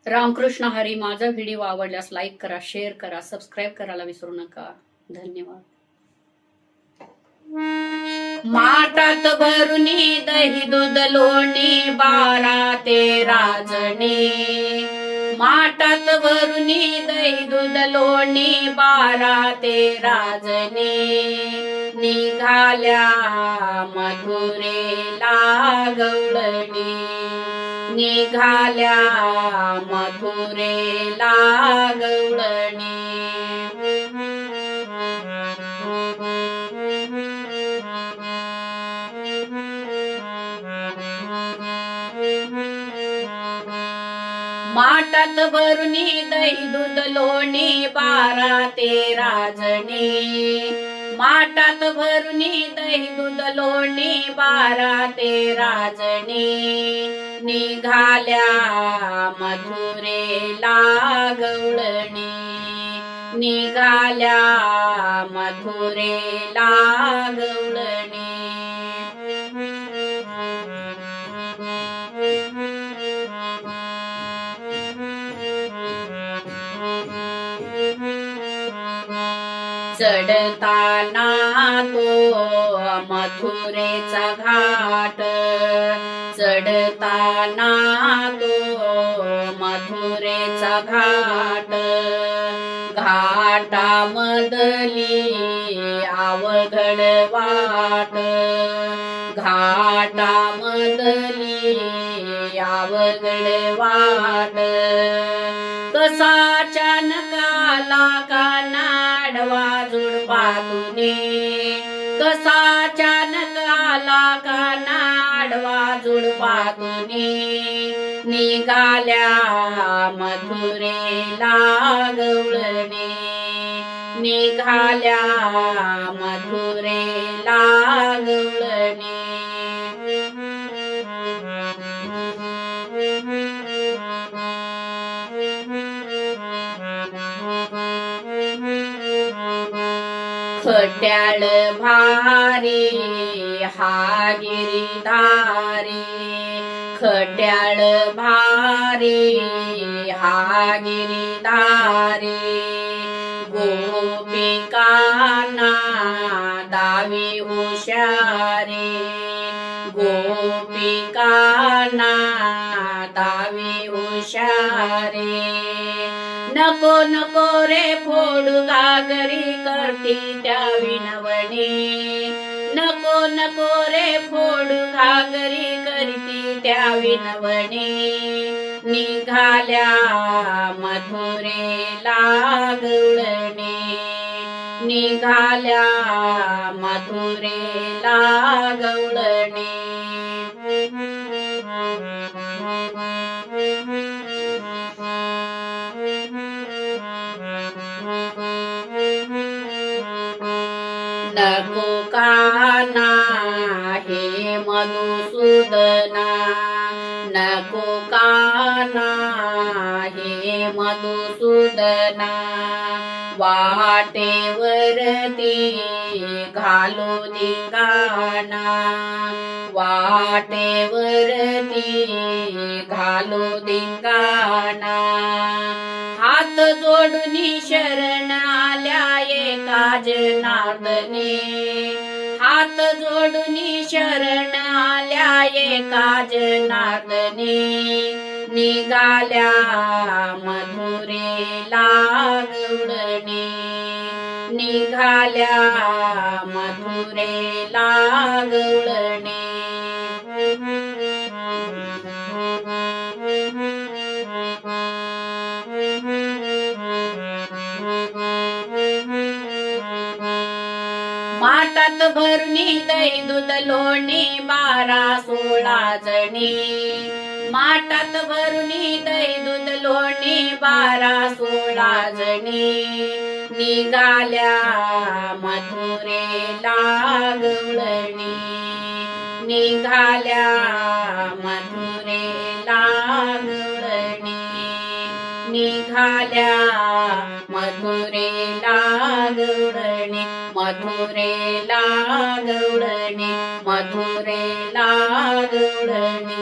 रामकृष्ण हरी. माझा व्हिडिओ आवडल्यास लाईक करा, शेअर करा, सबस्क्राईब करायला विसरू नका. धन्यवाद. माठात भरुनी दही दूध लोणी 12-13 जणी. माठात भरुनी दही दूध लोणी 12-13 जणी. निघाल्या मथुरेला गवळणी. निघाल्या मथुरेला गवळणी. माठात भरुनी दही दूध लोणी 12-13 जणी. माठात भरुनी दही दूध लोणी 12-13 जणी. निघाल्या मथुरेला गवळणी. निघाल्या मथुरेला गवळणी. चढताना तो मथुरेचा घाट. चढताना तो मथुरेचा घाट. घाटामधली अवघड वाट. घाटामधली अवघड वाट. कसा अचानक आला कानाडवा झुडपातुनी. कसा अचानक आला कानाडवा झुडपातुनी. निघाल्या मथुरेला गवळणी. निघाल्या मथुरेला गवळणी. खट्याळ भारी हा गिरीधारी. खट्याळ भारी हा गिरीधारी. गोपिकांना दावी हुशारी. गोपिकांना दावी हुशारी. नको नको रे फोडू घागरी करती त्या विनवणी. नको नको रे फोडू घागरी करती त्या विनवणी. निघाल्या मथुरेला गवळणी. निघाल्या मथुरेला गवळणी. नको काना हे मधुसूदना. नको काना हे मधुसूदना. वाटेवरती घालो धिंगाणा. वाटेवरती घालो धिंगाणा. हात जोडून शरण आल्या एका जनार्दनी. हात जोडून शरण आल्या एका जनार्दनी. निघाल्या मथुरेला गवळणी. निघाल्या मथुरेला गवळणी. माठात भरुनी दही दूध लोणी 12-16 जणी. माठात भरुनी दही दूध लोणी 12-16 जणी. निघाल्या मथुरेला गवळणी. निघाल्या मथुरेला गवळणी. निघाल्या मथुरेला गवळणी. मथुरेला गवळणी. मथुरेला गवळणी.